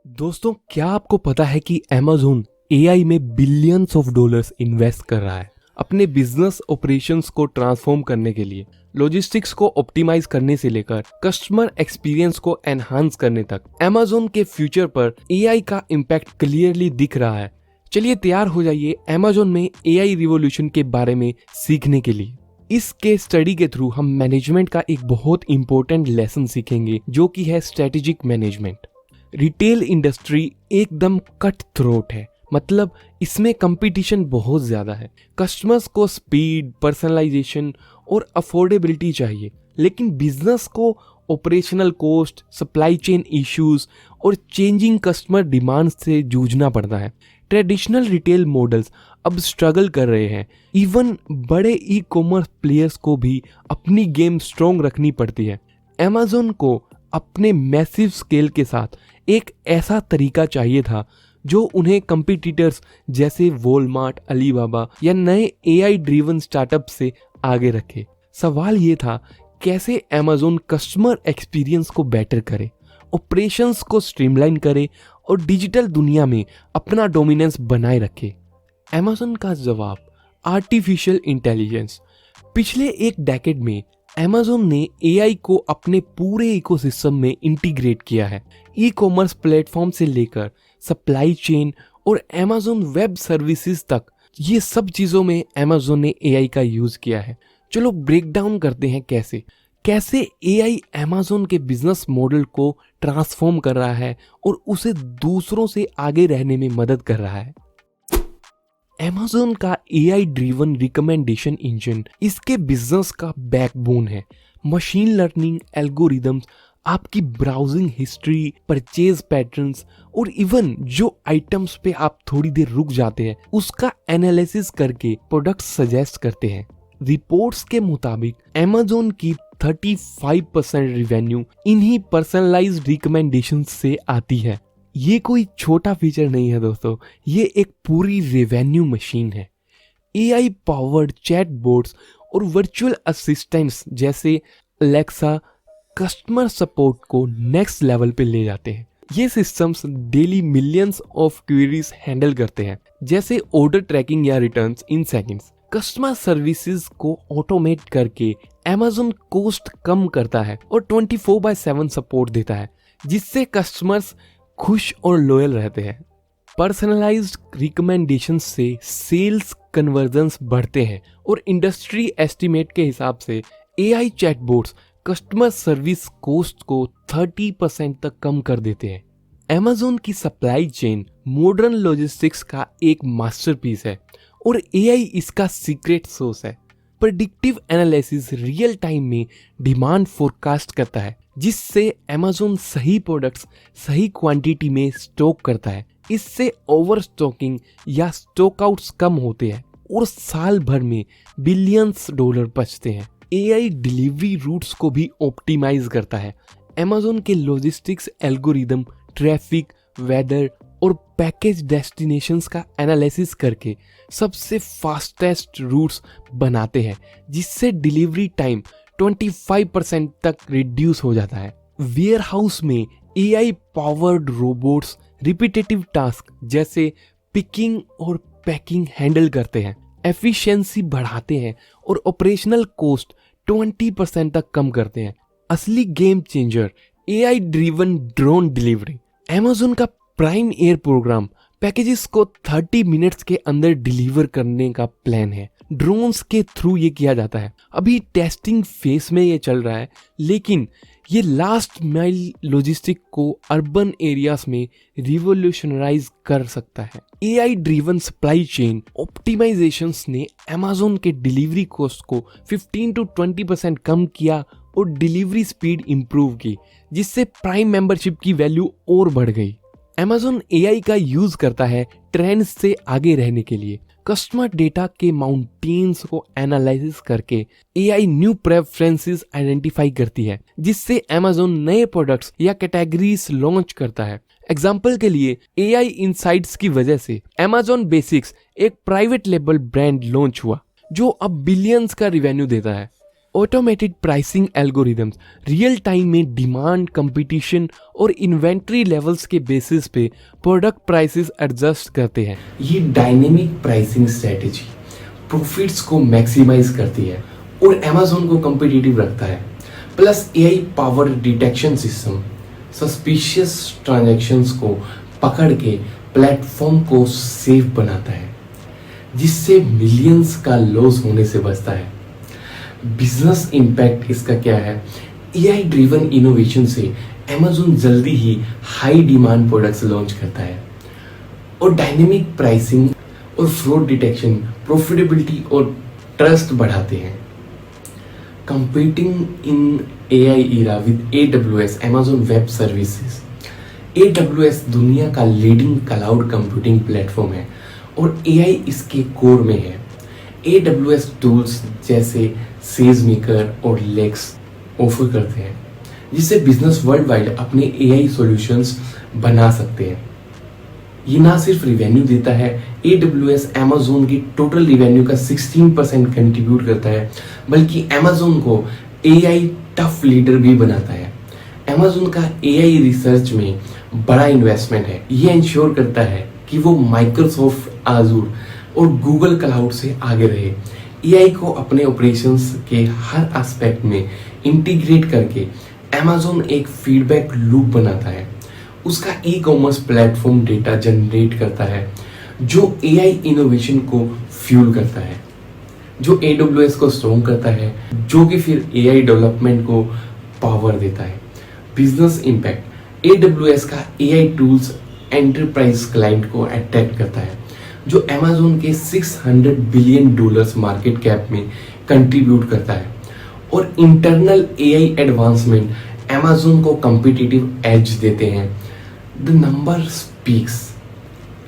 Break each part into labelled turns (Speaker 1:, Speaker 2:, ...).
Speaker 1: दोस्तों, क्या आपको पता है कि Amazon AI में बिलियंस ऑफ डॉलर्स इन्वेस्ट कर रहा है अपने बिजनेस ऑपरेशंस को ट्रांसफॉर्म करने के लिए। लॉजिस्टिक्स को ऑप्टिमाइज करने से लेकर कस्टमर एक्सपीरियंस को एनहांस करने तक Amazon के फ्यूचर पर AI का इम्पैक्ट क्लियरली दिख रहा है। चलिए तैयार हो जाइए Amazon में AI रिवॉल्यूशन के बारे में सीखने के लिए। इस केस स्टडी के थ्रू हम मैनेजमेंट का एक बहुत इंपॉर्टेंट लेसन सीखेंगे, जो कि है स्ट्रेटेजिक मैनेजमेंट। रिटेल इंडस्ट्री एकदम कट थ्रोट है, मतलब इसमें कंपटीशन बहुत ज्यादा है। कस्टमर्स को स्पीड, पर्सनलाइजेशन और अफोर्डेबिलिटी चाहिए, लेकिन बिजनेस को operational cost, supply chain issues और चेंजिंग कस्टमर डिमांड से जूझना पड़ता है। ट्रेडिशनल रिटेल मॉडल्स अब स्ट्रगल कर रहे हैं। इवन बड़े ई कॉमर्स प्लेयर्स को भी अपनी गेम स्ट्रॉन्ग रखनी पड़ती है। Amazon को अपने मैसिव स्केल के साथ एक ऐसा तरीका चाहिए था जो उन्हें कंपटीटर्स जैसे वॉलमार्ट, अलीबाबा या नए AI ड्रिवन स्टार्टअप से आगे रखे। सवाल ये था, कैसे Amazon कस्टमर एक्सपीरियंस को बेटर करे, ऑपरेशंस को स्ट्रीमलाइन करे और डिजिटल दुनिया में अपना डोमिनेंस बनाए रखे। Amazon का जवाब, आर्टिफिशियल इंटेलिजेंस। पिछले एक डेकेड में Amazon ने AI को अपने पूरे इकोसिस्टम में इंटीग्रेट किया है। ई कॉमर्स प्लेटफॉर्म से लेकर सप्लाई चेन और Amazon वेब सर्विसेज तक, ये सब चीज़ों में Amazon ने AI का यूज़ किया है। चलो ब्रेक डाउन करते हैं कैसे AI Amazon के बिजनेस मॉडल को ट्रांसफॉर्म कर रहा है और उसे दूसरों से आगे रहने में मदद कर रहा है। Amazon का AI ड्रिवन रिकमेंडेशन इंजन इसके बिजनेस का बैकबोन है। मशीन लर्निंग एल्गोरिदम्स आपकी ब्राउजिंग हिस्ट्री, परचेज पैटर्न्स और इवन जो आइटम्स पे आप थोड़ी देर रुक जाते हैं उसका एनालिसिस करके प्रोडक्ट सजेस्ट करते हैं। रिपोर्ट्स के मुताबिक Amazon की 35% रेवेन्यू इन्हीं पर्सनलाइज्ड रिकमेंडेशन से आती है। ये कोई छोटा फीचर नहीं है दोस्तों, ये एक पूरी रेवेन्यू मशीन है। AI पावर्ड चैटबॉट्स और वर्चुअल असिस्टेंट्स जैसे Alexa कस्टमर सपोर्ट को नेक्स्ट लेवल पे ले जाते हैं। ये systems daily millions of queries handle करते हैं, जैसे ऑर्डर ट्रैकिंग या returns in seconds. Customer services को ऑटोमेट करके Amazon कॉस्ट कम करता है और 24/7 सपोर्ट देता है, जिससे कस्टमर्स खुश और लॉयल रहते हैं। पर्सनलाइज्ड रिकमेंडेशन से सेल्स कन्वर्जन्स बढ़ते हैं और इंडस्ट्री एस्टिमेट के हिसाब से AI chatbots customer service cost को 30% तक कम कर देते हैं। Amazon की सप्लाई चेन मॉडर्न लॉजिस्टिक्स का एक मास्टरपीस है और AI इसका सीक्रेट सॉस है। प्रेडिक्टिव एनालिसिस रियल टाइम में डिमांड फोरकास्ट करता है, जिससे Amazon सही प्रोडक्ट्स सही क्वांटिटी में स्टॉक करता है। इससे ओवर स्टॉकिंग या स्टॉक आउट्स कम होते हैं और साल भर में बिलियंस डॉलर बचते हैं। AI डिलीवरी रूट्स को भी ऑप्टिमाइज करता है। Amazon के लॉजिस्टिक्स एल्गोरिदम ट्रैफिक, वेदर और पैकेज डेस्टिनेशंस का एनालिसिस करके सबसे फास्टेस्ट रूट्स बनाते हैं, जिससे डिलीवरी टाइम 25% तक रिड्यूस हो जाता है। वेयर हाउस में AI powered robots repetitive task जैसे पिकिंग और पैकिंग हैंडल करते हैं, एफिशिएंसी बढ़ाते हैं और ऑपरेशनल कॉस्ट 20% तक कम करते हैं। असली game changer AI driven drone delivery. Amazon का प्राइम एयर प्रोग्राम पैकेजेस को 30 मिनट्स के अंदर डिलीवर करने का प्लान है। ड्रोन्स के थ्रू ये किया जाता है। अभी टेस्टिंग फेज में ये चल रहा है, लेकिन ये लास्ट माइल लॉजिस्टिक को अर्बन एरियाज में रिवोल्यूशनराइज कर सकता है। AI driven supply chain optimisations ने Amazon के डिलीवरी कॉस्ट को 15 to 20% कम किया और डिलीवरी स्पीड इंप्रूव की, जिससे प्राइम मेंबरशिप की वैल्यू और बढ़ गई। Amazon AI का यूज करता है ट्रेंड्स से आगे रहने के लिए। कस्टमर डेटा के माउंटेन्स को एनालाइसिस करके AI न्यू प्रेफरेंसेस आइडेंटिफाई करती है, जिससे Amazon नए प्रोडक्ट्स या कैटेगरीज लॉन्च करता है। एग्जाम्पल के लिए AI इनसाइट्स की वजह से Amazon बेसिक्स एक प्राइवेट लेबल ब्रांड लॉन्च हुआ, जो अब बिलियंस का रिवेन्यू देता है। Automated pricing algorithms real time में डिमांड, कंपटीशन और इन्वेंट्री लेवल्स के बेसिस पे प्रोडक्ट प्राइसेस एडजस्ट करते हैं। ये डायनेमिक प्राइसिंग स्ट्रेटेजी प्रॉफिट्स को मैक्सिमाइज करती है और अमेज़न को कम्पिटिटिव रखता है। Plus AI power detection system suspicious transactions को पकड़ के प्लेटफॉर्म को सेफ बनाता है, जिससे मिलियंस का लॉस होने से बचता है। बिजनेस इम्पैक्ट इसका क्या है? एआई ड्रिवन इनोवेशन से अमेज़न जल्दी ही हाई डिमांड प्रोडक्ट्स लॉन्च करता है और डायनेमिक प्राइसिंग और फ्रॉड डिटेक्शन प्रॉफिटेबिलिटी और ट्रस्ट बढ़ाते हैं। Competing in AI era with AWS Amazon web services. AWS दुनिया का लीडिंग क्लाउड कंप्यूटिंग प्लेटफॉर्म है और एआई इसके कोर में है। AWS टूल्स जैसे सेजमेकर और लेक्स ऑफर करते हैं, जिससे बिजनेस वर्ल्ड वाइड अपने एआई सॉल्यूशंस बना सकते हैं। ये ना सिर्फ रिवेन्यू देता है, AWS अमेज़न की टोटल रिवेन्यू का 16% कंट्रीब्यूट करता है, बल्कि अमेज़न को एआई टफ लीडर भी बनाता है। अमेज़न का एआई रिसर्च में बड़ा इन्वेस्टमेंट है। ये इंश्योर करता है कि वो माइक्रोसॉफ्ट आजूर और गूगल क्लाउड से आगे रहे। एआई को अपने ऑपरेशंस के हर एस्पेक्ट में इंटीग्रेट करके अमेज़न एक फीडबैक लूप बनाता है। उसका e commerce platform data generate करता है जो एआई इनोवेशन को फ्यूल करता है, जो AWS को स्ट्रॉन्ग करता है, जो कि फिर एआई डेवलपमेंट को पावर देता है। बिजनेस इम्पैक्ट AWS का एआई टूल्स एंटरप्राइज क्लाइंट को अट्रैक्ट करता है, जो अमेज़न के $600 बिलियन मार्केट कैप में कंट्रीब्यूट करता है। और इंटरनल एआई एडवांसमेंट अमेज़न को कॉम्पिटिटिव एज देते हैं। The number speaks.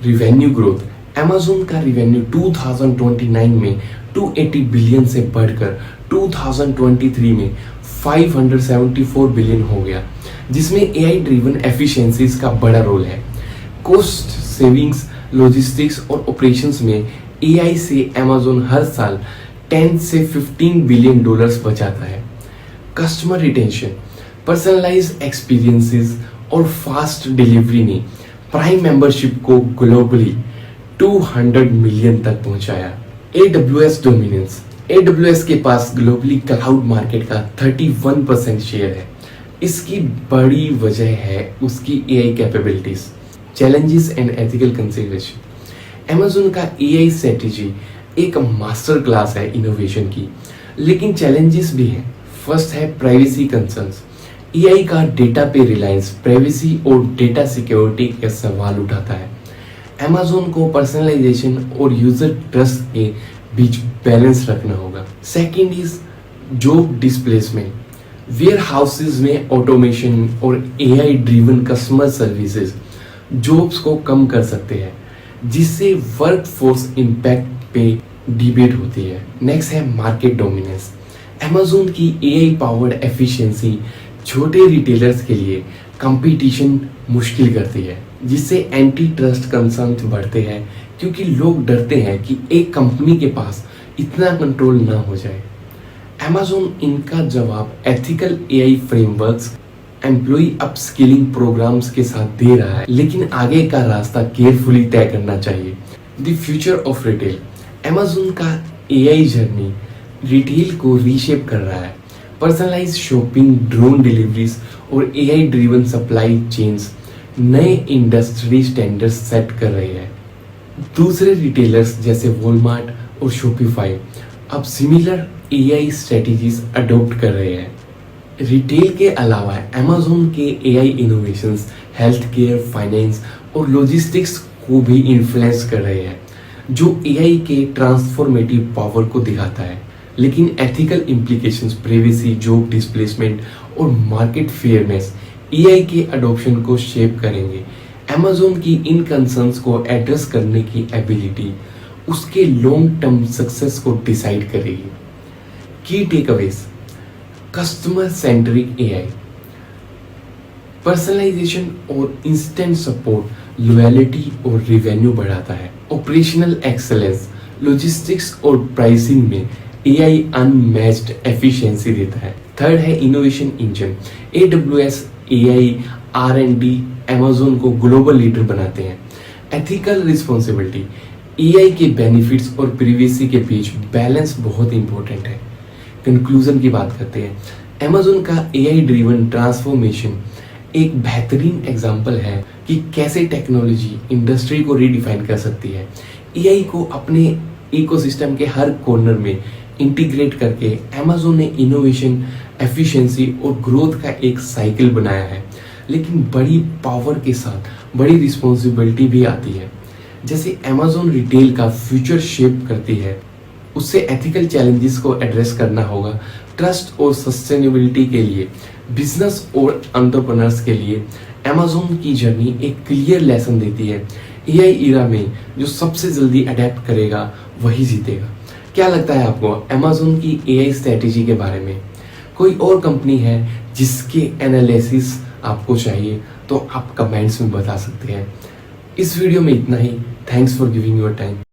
Speaker 1: Revenue growth. Amazon का रिवेन्यू 2029 में 280 बिलियन से बढ़कर 2023 में 574 बिलियन हो गया, जिसमें एआई ड्रिवन एफिशिएंसीज का बड़ा रोल है। कॉस्ट सेविंग्स, लॉजिस्टिक्स और ऑपरेशंस में एआई से अमेज़न हर साल 10 से 15 बिलियन डॉलर्स बचाता है। कस्टमर रिटेंशन, पर्सनलाइज एक्सपीरियंसेस और फास्ट डिलीवरी ने प्राइम मेंबरशिप को ग्लोबली 200 मिलियन तक पहुंचाया। AWS dominance. AWS के पास ग्लोबली क्लाउड मार्केट का 31% शेयर है। इसकी बड़ी वजह है उसकी AI capabilities. Challenges and ethical consideration. Amazon का एआई स्ट्रेटेजी एक मास्टर क्लास है इनोवेशन की, लेकिन चैलेंजेस भी हैं। फर्स्ट है प्राइवेसी कंसर्न्स। एआई का डेटा पे रिलायंस प्राइवेसी और डेटा सिक्योरिटी के सवाल उठाता है। अमेज़न को पर्सनलाइजेशन और यूजर ट्रस्ट के बीच बैलेंस रखना होगा। Second is job displacement. Warehouses में ऑटोमेशन और AI driven customer services jobs को कम कर सकते हैं, जिससे वर्कफोर्स इम्पैक्ट पे डिबेट होती है। नेक्स्ट है मार्केट डोमिनेंस। अमेज़न की एआई पावर्ड एफिशिएंसी छोटे रिटेलर्स के लिए कंपटीशन मुश्किल करती है, जिससे एंटी ट्रस्ट कंसर्न बढ़ते हैं, क्योंकि लोग डरते हैं कि एक कंपनी के पास इतना कंट्रोल ना हो जाए। अमेज़न इनका जवाब ethical AI frameworks, employee upskilling programs के साथ दे रहा है, लेकिन आगे का रास्ता केयरफुली तय करना चाहिए। The future of retail. Amazon का एआई जर्नी रिटेल को रीशेप कर रहा है। पर्सनलाइज शॉपिंग, ड्रोन डिलीवरीज और एआई ड्रिवन सप्लाई चेन्स नए इंडस्ट्री स्टैंडर्ड्स सेट कर रहे हैं। दूसरे रिटेलर्स जैसे वॉलमार्ट और शॉपिफाई अब सिमिलर एआई स्ट्रेटेजीज अडॉप्ट कर रहे हैं। रिटेल के अलावा अमेज़न के AI innovations health care, finance और लॉजिस्टिक्स को भी इन्फ्लुएंस कर रहे हैं, जो एआई के ट्रांसफॉर्मेटिव पावर को दिखाता है। लेकिन ethical implications, privacy, job displacement और मार्केट फेयरनेस एआई के अडॉप्शन को शेप करेंगे। अमेज़न की इन कंसर्न्स को एड्रेस करने की एबिलिटी उसके लॉन्ग टर्म सक्सेस को डिसाइड करेगी। Key takeaways. Customer centric AI, personalisation और इंस्टेंट सपोर्ट लॉयल्टी और रिवेन्यू बढ़ाता है। ऑपरेशनल एक्सेलेंस, लॉजिस्टिक्स और प्राइसिंग में एआई अनमैच्ड एफिशिएंसी देता है। थर्ड है innovation engine. AWS AI R&D Amazon को ग्लोबल लीडर बनाते हैं। एथिकल रिस्पॉन्सिबिलिटी, एआई के बेनिफिट्स और प्रिवेसी के बीच बैलेंस बहुत इंपॉर्टेंट है। कंक्लूजन की बात करते हैं। Amazon का एआई ड्रिवन ट्रांसफॉर्मेशन एक बेहतरीन एग्जाम्पल है कि कैसे टेक्नोलॉजी इंडस्ट्री को रीडिफाइन कर सकती है। एआई को अपने इकोसिस्टम के हर कॉर्नर में इंटीग्रेट करके Amazon ने इनोवेशन, एफिशिएंसी और ग्रोथ का एक साइकिल बनाया है। लेकिन बड़ी पावर के साथ बड़ी रिस्पॉन्सिबिलिटी भी आती है। जैसे Amazon रिटेल का फ्यूचर शेप करती है, उससे एथिकल चैलेंजेस को एड्रेस करना होगा। ट्रस्ट और सस्टेनेबिलिटी के लिए बिजनेस और एंटरप्रेन्योर्स के लिए Amazon की जर्नी एक क्लियर लेसन देती है। एआई इरा में जो सबसे जल्दी अडेप्ट करेगा वही जीतेगा। क्या लगता है आपको Amazon की एआई स्ट्रेटेजी के बारे में? कोई और कंपनी है जिसके एनालिसिस आपको चाहिए तो आप कमेंट्स में बता सकते हैं। इस वीडियो में इतना ही। Thanks for giving your time.